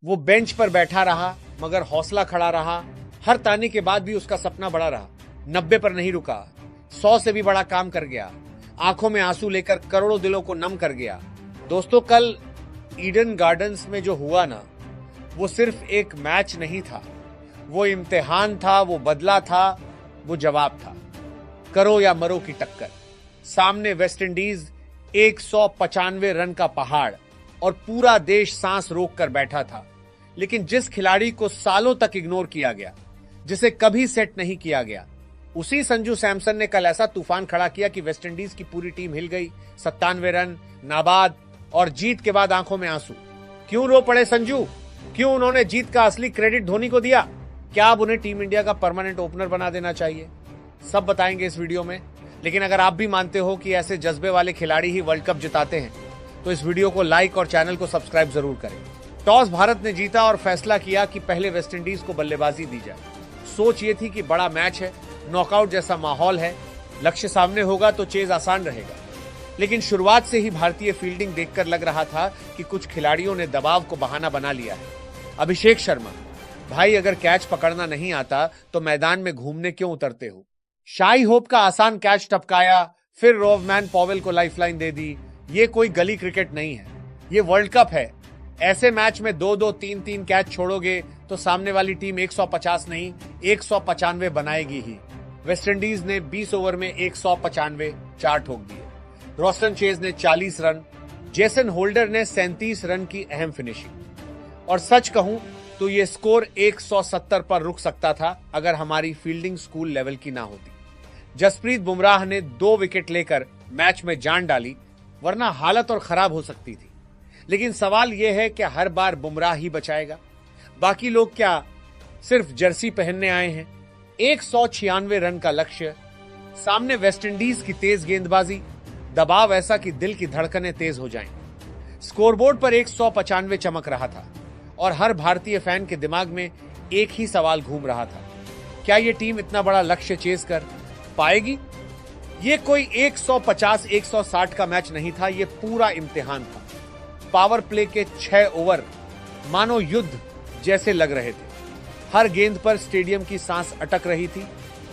वो बेंच पर बैठा रहा मगर हौसला खड़ा रहा। हर ताने के बाद भी उसका सपना बड़ा रहा। 90 पर नहीं रुका, 100 से भी बड़ा काम कर गया। आंखों में आंसू लेकर करोड़ों दिलों को नम कर गया। दोस्तों, कल ईडन गार्डन्स में जो हुआ ना, वो सिर्फ एक मैच नहीं था, वो इम्तिहान था, वो बदला था, वो जवाब था। करो या मरो की टक्कर। सामने वेस्टइंडीज 195 रन का पहाड़ और पूरा देश सांस रोक कर बैठा था। लेकिन जिस खिलाड़ी को सालों तक इग्नोर किया गया, जिसे कभी सेट नहीं किया गया, उसी संजू सैमसन ने कल ऐसा तूफान खड़ा किया कि वेस्टइंडीज की पूरी टीम हिल गई। 97 रन, नाबाद और जीत के बाद आंखों में आंसू। क्यों रो पड़े संजू? क्यों उन्होंने जीत का असली क्रेडिट धोनी को दिया? क्या अब उन्हें टीम इंडिया का परमानेंट ओपनर बना देना चाहिए? सब बताएंगे इस वीडियो में। लेकिन अगर आप भी मानते हो कि ऐसे जज्बे वाले खिलाड़ी ही वर्ल्ड कप जिताते हैं, तो इस वीडियो को लाइक और चैनल को सब्सक्राइब जरूर करें। टॉस भारत ने जीता और फैसला किया कि पहले वेस्टइंडीज को बल्लेबाजी दी जाए। सोच ये थी कि बड़ा मैच है, नॉकआउट जैसा माहौल है, लक्ष्य सामने होगा तो चेज आसान रहेगा। लेकिन शुरुआत से ही भारतीय फील्डिंग देखकर लग रहा था कि कुछ खिलाड़ियों ने दबाव को बहाना बना लिया है। अभिषेक शर्मा, भाई अगर कैच पकड़ना नहीं आता तो मैदान में घूमने क्यों उतरते हो? शाई होप का आसान कैच टपकाया, फिर रोवमैन पॉवेल को लाइफलाइन दे दी। ये कोई गली क्रिकेट नहीं है, ये वर्ल्ड कप है। ऐसे मैच में 2-2, 3-3 कैच छोड़ोगे तो सामने वाली टीम 150 नहीं 195 बनाएगी ही। वेस्टइंडीज ने 20 ओवर में 195 4 ठोक दिए। रोस्टन चेज ने 40 रन, जेसन होल्डर ने 37 रन की अहम फिनिशिंग। और सच कहूं तो ये स्कोर 170 पर रुक सकता था अगर हमारी फील्डिंग स्कूल लेवल की ना होती। जसप्रीत बुमराह ने 2 विकेट लेकर मैच में जान डाली, वरना हालत और खराब हो सकती थी। लेकिन सवाल यह है कि हर बार बुमराह ही बचाएगा? बाकी लोग क्या सिर्फ जर्सी पहनने आए हैं? 196 रन का लक्ष्य, सामने वेस्टइंडीज की तेज गेंदबाजी, दबाव ऐसा कि दिल की धड़कनें तेज हो जाएं। स्कोरबोर्ड पर 195 चमक रहा था और हर भारतीय फैन के दिमाग में एक ही सवाल घूम रहा था, क्या यह टीम इतना बड़ा लक्ष्य चेज कर पाएगी? ये कोई 150-160 का मैच नहीं था, ये पूरा इम्तिहान था। पावर प्ले के 6 ओवर मानो युद्ध जैसे लग रहे थे। हर गेंद पर स्टेडियम की सांस अटक रही थी,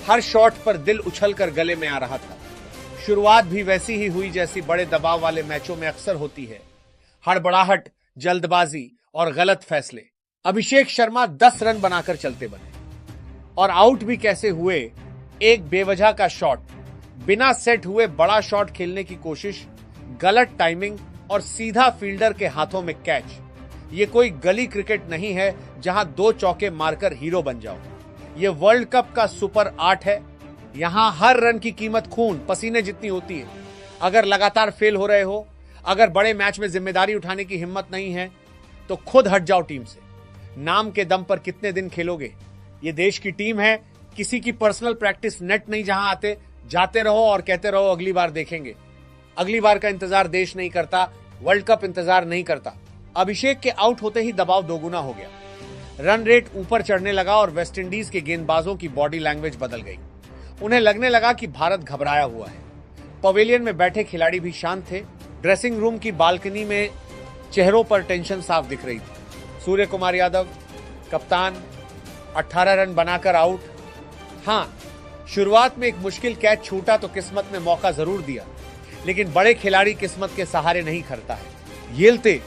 हर शॉट पर दिल उछलकर गले में आ रहा था। शुरुआत भी वैसी ही हुई जैसी बड़े दबाव वाले मैचों में अक्सर होती है। हड़बड़ाहट, जल्दबाजी और गलत फैसले। अभिषेक शर्मा 10 रन बनाकर चलते बने और आउट भी कैसे हुए। एक बेवजह का शॉट, बिना सेट हुए बड़ा शॉट खेलने की कोशिश, गलत टाइमिंग और सीधा फील्डर के हाथों में कैच। ये कोई गली क्रिकेट नहीं है जहां 2 चौके मारकर हीरो बन जाओ। ये वर्ल्ड कप का सुपर 8 है। यहां हर रन की कीमत खून पसीने जितनी होती है। अगर लगातार फेल हो रहे हो, अगर बड़े मैच में जिम्मेदारी उठाने की हिम्मत नहीं है, तो खुद हट जाओ टीम से। नाम के दम पर कितने दिन खेलोगे? ये देश की टीम है, किसी की पर्सनल प्रैक्टिस नेट नहीं जहां आते जाते रहो और कहते रहो अगली बार देखेंगे। अगली बार का इंतजार देश नहीं करता, वर्ल्ड कप इंतजार नहीं करता। अभिषेक के आउट होते ही दबाव दोगुना हो गया, रन रेट ऊपर चढ़ने लगा और वेस्टइंडीज के गेंदबाजों की बॉडी लैंग्वेज बदल गई। उन्हें लगने लगा कि भारत घबराया हुआ है। पवेलियन में बैठे खिलाड़ी भी शांत थे। ड्रेसिंग रूम की बालकनी में चेहरों पर टेंशन साफ दिख रही थी। सूर्य कुमार यादव, कप्तान, 18 रन बनाकर आउट। हां, शुरुआत में एक मुश्किल कैच छूटा तो किस्मत ने मौका जरूर दिया, लेकिन बड़े खिलाड़ी किस्मत के सहारे नहीं खड़ता है। येलते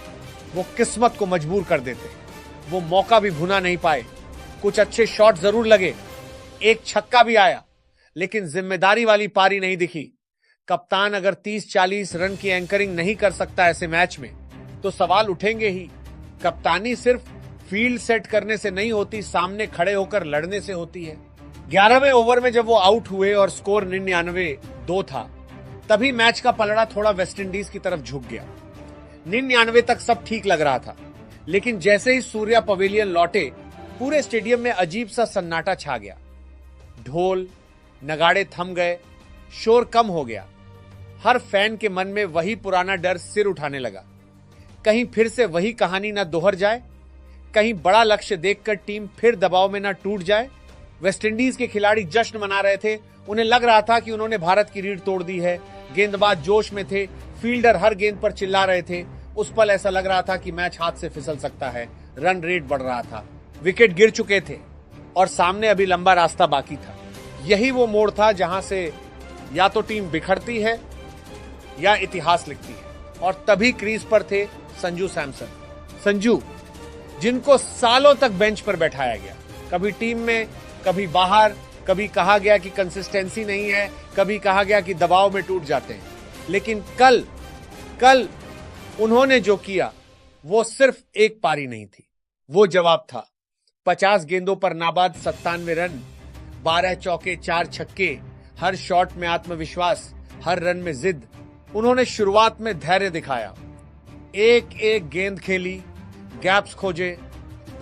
वो किस्मत को मजबूर कर देते। वो मौका भी भुना नहीं पाए। कुछ अच्छे शॉट जरूर लगे, एक छक्का भी आया, लेकिन जिम्मेदारी वाली पारी नहीं दिखी। कप्तान अगर 30-40 रन की एंकरिंग नहीं कर सकता ऐसे मैच में, तो सवाल उठेंगे ही। कप्तानी सिर्फ फील्ड सेट करने से नहीं होती, सामने खड़े होकर लड़ने से होती है। 11वें ओवर में जब वो आउट हुए और स्कोर 99-2 था, तभी मैच का पलड़ा थोड़ा वेस्टइंडीज की तरफ झुक गया। 99 तक सब ठीक लग रहा था, लेकिन जैसे ही सूर्या पवेलियन लौटे, पूरे स्टेडियम में अजीब सा सन्नाटा छा गया। ढोल नगाड़े थम गए, शोर कम हो गया। हर फैन के मन में वही पुराना डर सिर उठाने लगा। कहीं फिर से वही कहानी ना दोहर जाए, कहीं बड़ा लक्ष्य देखकर टीम फिर दबाव में ना टूट जाए। वेस्टइंडीज के खिलाड़ी जश्न मना रहे थे। उन्हें लग रहा था कि उन्होंने भारत की रीढ़ तोड़ दी है। गेंदबाज जोश में थे, फील्डर हर गेंद पर चिल्ला रहे थे। उस पल ऐसा लग रहा था कि मैच हाथ से फिसल सकता है। रन रेट बढ़ रहा था, विकेट गिर चुके थे और सामने अभी लंबा रास्ता बाकी था। यही वो मोड़ था जहां से या तो टीम बिखरती है या इतिहास लिखती है। और तभी क्रीज पर थे संजू सैमसन। संजू, जिनको सालों तक बेंच पर बैठाया गया, कभी टीम में, कभी बाहर, कभी कहा गया कि कंसिस्टेंसी नहीं है, कभी कहा गया कि दबाव में टूट जाते हैं, लेकिन कल उन्होंने जो किया वो सिर्फ एक पारी नहीं थी, वो जवाब था। 50 गेंदों पर नाबाद 97 रन, 12 चौके, 4 छक्के, हर शॉट में आत्मविश्वास, हर रन में जिद। उन्होंने शुरुआत में धैर्य दिखाया, एक एक गेंद खेली, गैप्स खोजे,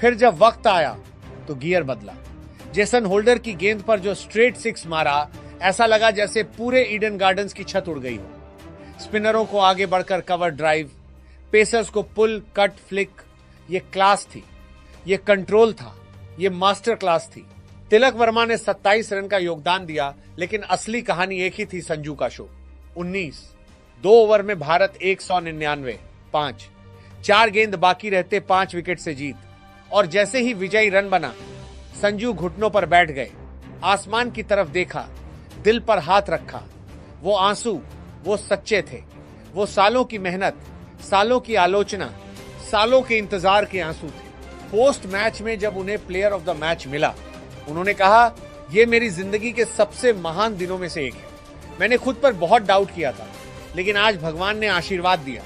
फिर जब वक्त आया तो गियर बदला। जेसन होल्डर की गेंद पर जो स्ट्रेट सिक्स मारा, ऐसा लगा जैसे पूरे ईडन गार्डन्स की छत उड़ गई हो। स्पिनरों को आगे बढ़कर कवर ड्राइव, पेसर्स को पुल, कट, फ्लिक, ये क्लास थी, ये कंट्रोल था, ये मास्टर क्लास थी। तिलक वर्मा ने 27 रन का योगदान दिया, लेकिन असली कहानी एक ही थी संजू का शो। 19 2 ओवर में भारत 199 5, 4 गेंद बाकी रहते 5 विकेट से जीत। और जैसे ही विजयी रन बना, संजू घुटनों पर बैठ गए, आसमान की तरफ देखा, दिल पर हाथ रखा। वो आंसू, वो सच्चे थे, वो सालों की मेहनत, सालों की आलोचना, सालों के इंतजार के आंसू थे। पोस्ट मैच में जब उन्हें प्लेयर ऑफ द मैच मिला, उन्होंने कहा, ये मेरी जिंदगी के सबसे महान दिनों में से एक है। मैंने खुद पर बहुत डाउट किया था, लेकिन आज भगवान ने आशीर्वाद दिया।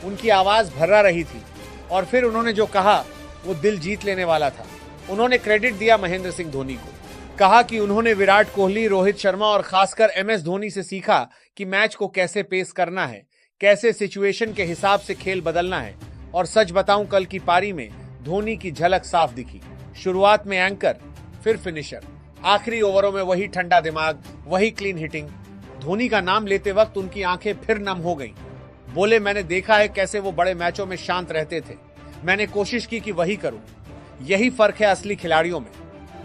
उनकी आवाज भर्रा रही थी और फिर उन्होंने जो कहा वो दिल जीत लेने वाला था। उन्होंने क्रेडिट दिया महेंद्र सिंह धोनी को, कहा कि उन्होंने विराट कोहली, रोहित शर्मा और खासकर MS धोनी से सीखा कि मैच को कैसे पेस करना है, कैसे सिचुएशन के हिसाब से खेल बदलना है। और सच बताऊं, कल की पारी में धोनी की झलक साफ दिखी। शुरुआत में एंकर, फिर फिनिशर, आखिरी ओवरों में वही ठंडा दिमाग, वही क्लीन हिटिंग। धोनी का नाम लेते वक्त उनकी आंखें फिर नम हो गईं। बोले, मैंने देखा है कैसे वो बड़े मैचों में शांत रहते थे, मैंने कोशिश की कि वही करूं। यही फर्क है असली खिलाड़ियों में,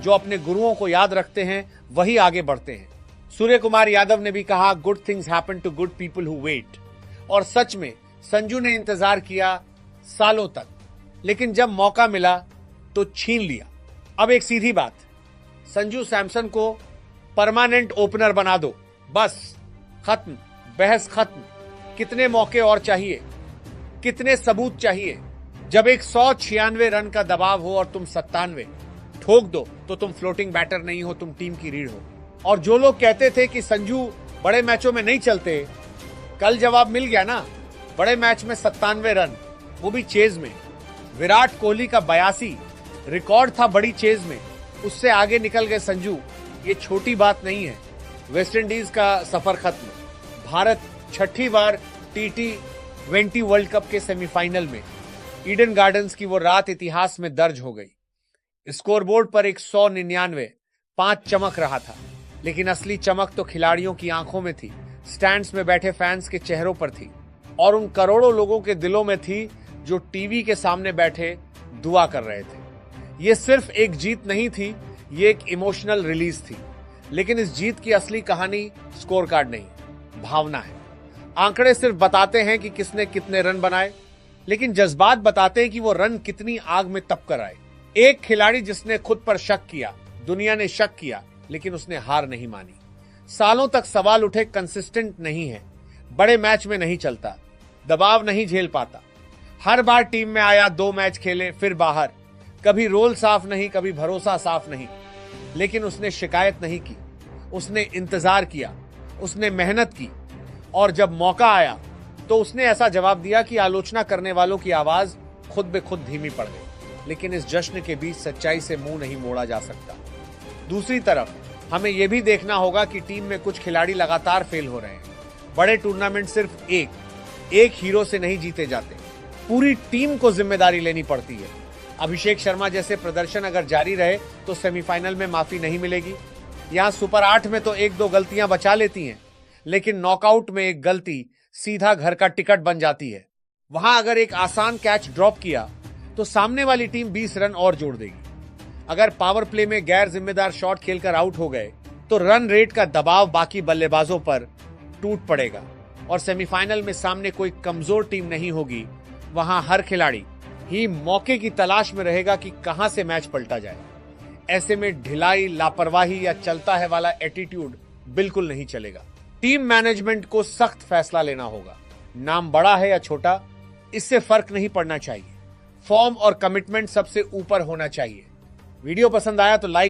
जो अपने गुरुओं को याद रखते हैं वही आगे बढ़ते हैं। सूर्य कुमार यादव ने भी कहा, good things happen to good people who wait. और सच में संजू ने इंतजार किया सालों तक, लेकिन जब मौका मिला तो छीन लिया। अब एक सीधी बात, संजू सैमसन को परमानेंट ओपनर बना दो, बस खत्म, बहस खत्म। कितने मौके और चाहिए, कितने सबूत चाहिए? जब एक 196 रन का दबाव हो और तुम 97 ठोक दो तो तुम फ्लोटिंग बैटर नहीं हो, तुम टीम की रीढ़ हो। और जो लोग कहते थे कि संजू बड़े मैचों में नहीं चलते, कल जवाब मिल गया ना। बड़े मैच में 97 रन, वो भी चेज में। विराट कोहली का 82 रिकॉर्ड था बड़ी चेज में, उससे आगे निकल गए संजू। ये छोटी बात नहीं है। वेस्टइंडीज का सफर खत्म, भारत 6ठी बार T20 वर्ल्ड कप के सेमीफाइनल में। ईडन गार्डन्स की वो रात इतिहास में दर्ज हो गई। स्कोरबोर्ड पर 199 5 चमक रहा था, लेकिन असली चमक तो खिलाड़ियों की आंखों में थी, स्टैंड्स में बैठे फैंस के चेहरों पर थी, और उन करोड़ों लोगों के दिलों में थी जो टीवी के सामने बैठे दुआ कर रहे थे। ये सिर्फ एक जीत नहीं थी, ये एक इमोशनल रिलीज थी। लेकिन इस जीत की असली कहानी स्कोर कार्ड नहीं, भावना है। आंकड़े सिर्फ बताते हैं कि किसने कितने रन बनाए, लेकिन जज्बात बताते हैं कि वो रन कितनी आग में तप कर आए। एक खिलाड़ी जिसने खुद पर शक किया, दुनिया ने शक किया, लेकिन उसने हार नहीं मानी। सालों तक सवाल उठे, कंसिस्टेंट नहीं है, बड़े मैच में नहीं चलता, दबाव नहीं झेल पाता। हर बार टीम में आया, 2 मैच खेले, फिर बाहर। कभी रोल साफ नहीं, कभी भरोसा साफ नहीं। लेकिन उसने शिकायत नहीं की, उसने इंतजार किया, उसने मेहनत की, और जब मौका आया तो उसने ऐसा जवाब दिया कि आलोचना करने वालों की आवाज खुद बे खुद धीमी पड़ गई। लेकिन इस जश्न के बीच सच्चाई से मुंह नहीं मोड़ा जा सकता। दूसरी तरफ हमें यह भी देखना होगा कि टीम में कुछ खिलाड़ी लगातार फेल हो रहे हैं। बड़े टूर्नामेंट सिर्फ एक हीरो से नहीं जीते जाते, पूरी टीम को जिम्मेदारी लेनी पड़ती है। अभिषेक शर्मा जैसे प्रदर्शन अगर जारी रहे तो सेमीफाइनल में माफी नहीं मिलेगी। यहां सुपर 8 में तो 1-2 गलतियां बचा लेती हैं, लेकिन नॉकआउट में एक गलती सीधा घर का टिकट बन जाती है। वहां अगर एक आसान कैच ड्रॉप किया तो सामने वाली टीम 20 रन और जोड़ देगी। अगर पावर प्ले में गैर जिम्मेदार शॉट खेलकर आउट हो गए तो रन रेट का दबाव बाकी बल्लेबाजों पर टूट पड़ेगा और सेमीफाइनल में सामने कोई कमजोर टीम नहीं होगी। वहां हर खिलाड़ी ही मौके की तलाश में रहेगा कि कहां से मैच पलटा जाए। ऐसे में ढिलाई, लापरवाही या चलता है वाला एटीट्यूड बिल्कुल नहीं चलेगा। टीम मैनेजमेंट को सख्त फैसला लेना होगा। नाम बड़ा है या छोटा, इससे फर्क नहीं पड़ना चाहिए। फॉर्म और कमिटमेंट सबसे ऊपर होना चाहिए। वीडियो पसंद आया तो लाइक